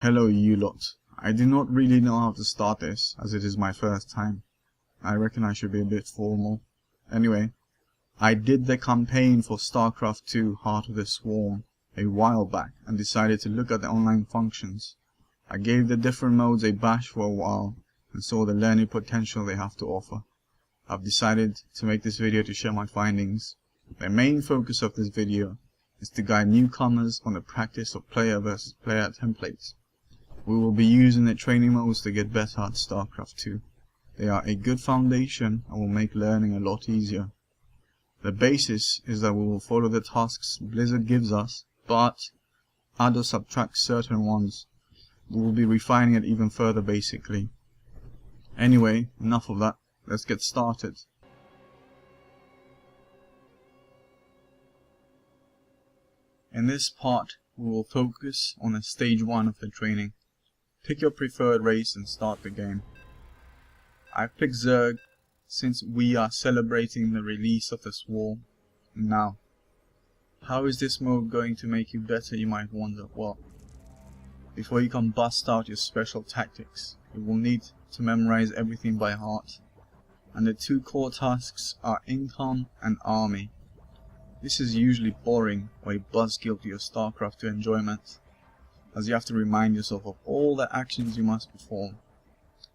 Hello you lot. I do not really know how to start this, as it is my first time. I reckon I should be a bit formal. Anyway, I did the campaign for Starcraft 2 Heart of the Swarm a while back and decided to look at the online functions. I gave the different modes a bash for a while and saw the learning potential they have to offer. I've decided to make this video to share my findings. The main focus of this video is to guide newcomers on the practice of player versus player templates. We will be using the training modes to get better at Starcraft 2. They are a good foundation and will make learning a lot easier. The basis is that we will follow the tasks Blizzard gives us, but add or subtract certain ones. We will be refining it even further basically. Anyway, enough of that. Let's get started. In this part, we will focus on the stage 1 of the training. Pick your preferred race and start the game. I've picked Zerg since we are celebrating the release of the Swarm. Now, how is this mode going to make you better, you might wonder? Well, before you can bust out your special tactics, you will need to memorize everything by heart. And the two core tasks are income and army. This is usually boring or a buzzkill to your Starcraft 2 enjoyment, as you have to remind yourself of all the actions you must perform.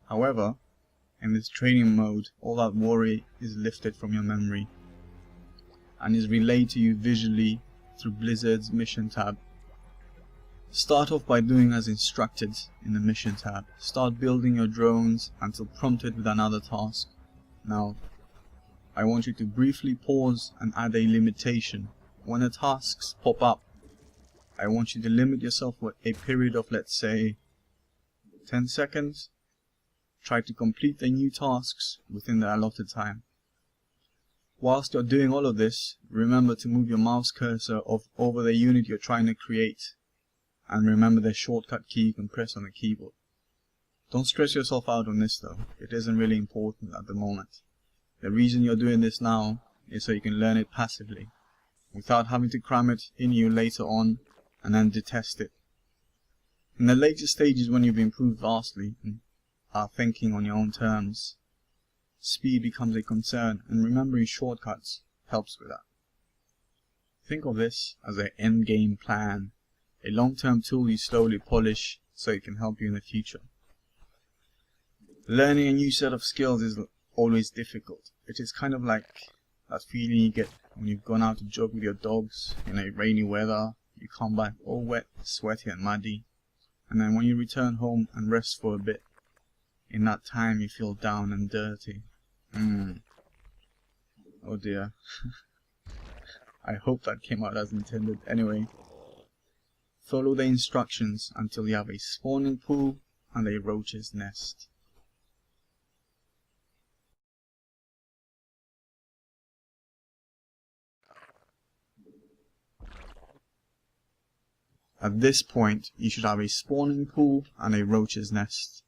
However, in this training mode, all that worry is lifted from your memory and is relayed to you visually through Blizzard's mission tab. Start off by doing as instructed in the mission tab. Start building your drones until prompted with another task. Now, I want you to briefly pause and add a limitation. When the tasks pop up, I want you to limit yourself for a period of, let's say, 10 seconds. Try to complete the new tasks within the allotted time. Whilst you're doing all of this, remember to move your mouse cursor over the unit you're trying to create, and remember the shortcut key you can press on the keyboard. Don't stress yourself out on this though, it isn't really important at the moment. The reason you're doing this now is so you can learn it passively, without having to cram it in you later on and then detest it. In the later stages, when you've improved vastly and are thinking on your own terms, speed becomes a concern, and remembering shortcuts helps with that. Think of this as an end-game plan, a long-term tool you slowly polish so it can help you in the future. Learning a new set of skills is always difficult. It is kind of like that feeling you get when you've gone out to jog with your dogs in a rainy weather. You come back all wet, sweaty and muddy, and then when you return home and rest for a bit, in that time you feel down and dirty. Oh dear. I hope that came out as intended. Anyway, follow the instructions until you have a spawning pool and a roach's nest. At this point, you should have a spawning pool and a roach's nest,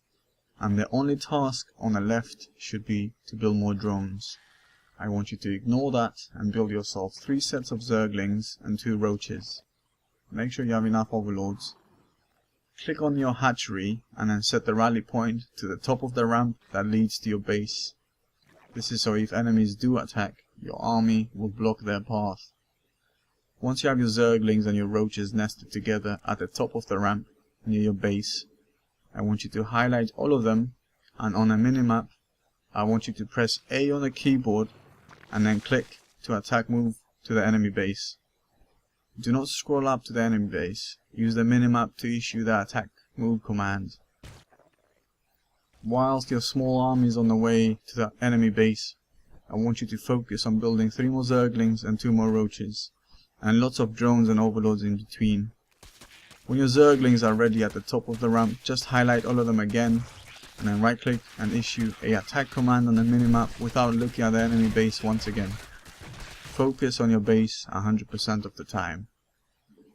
and the only task on the left should be to build more drones. I want you to ignore that and build yourself 3 sets of zerglings and 2 roaches. Make sure you have enough overlords. Click on your hatchery and then set the rally point to the top of the ramp that leads to your base. This is so if enemies do attack, your army will block their path. Once you have your zerglings and your roaches nested together at the top of the ramp near your base, I want you to highlight all of them, and on a minimap, I want you to press A on the keyboard and then click to attack move to the enemy base. Do not scroll up to the enemy base. Use the minimap to issue the attack move command. Whilst your small army is on the way to the enemy base, I want you to focus on building 3 more zerglings and 2 more roaches, and lots of drones and overlords in between. When your zerglings are ready at the top of the ramp, just highlight all of them again, and then right click and issue a attack command on the minimap without looking at the enemy base once again. Focus on your base 100% of the time.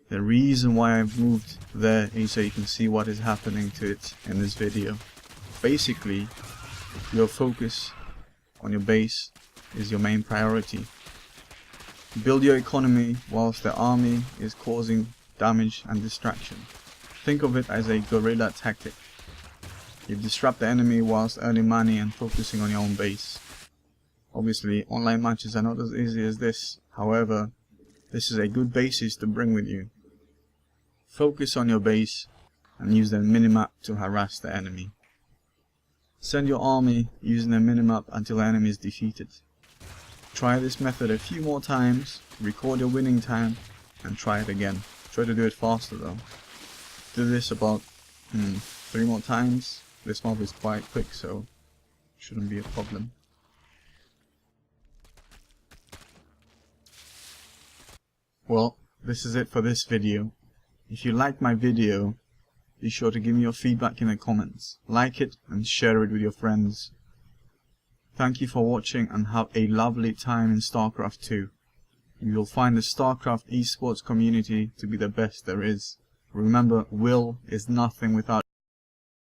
The reason why I've moved there is so you can see what is happening to it in this video. Basically, your focus on your base is your main priority. Build your economy whilst the army is causing damage and distraction. Think of it as a guerrilla tactic. You disrupt the enemy whilst earning money and focusing on your own base. Obviously, online matches are not as easy as this. However, this is a good basis to bring with you. Focus on your base and use the minimap to harass the enemy. Send your army using the minimap until the enemy is defeated. Try this method a few more times, record your winning time, and try it again. Try to do it faster though. Do this about 3 more times. This mob is quite quick, so shouldn't be a problem. Well, this is it for this video. If you liked my video, be sure to give me your feedback in the comments. Like it and share it with your friends. Thank you for watching and have a lovely time in Starcraft 2. You will find the Starcraft esports community to be the best there is. Remember, will is nothing without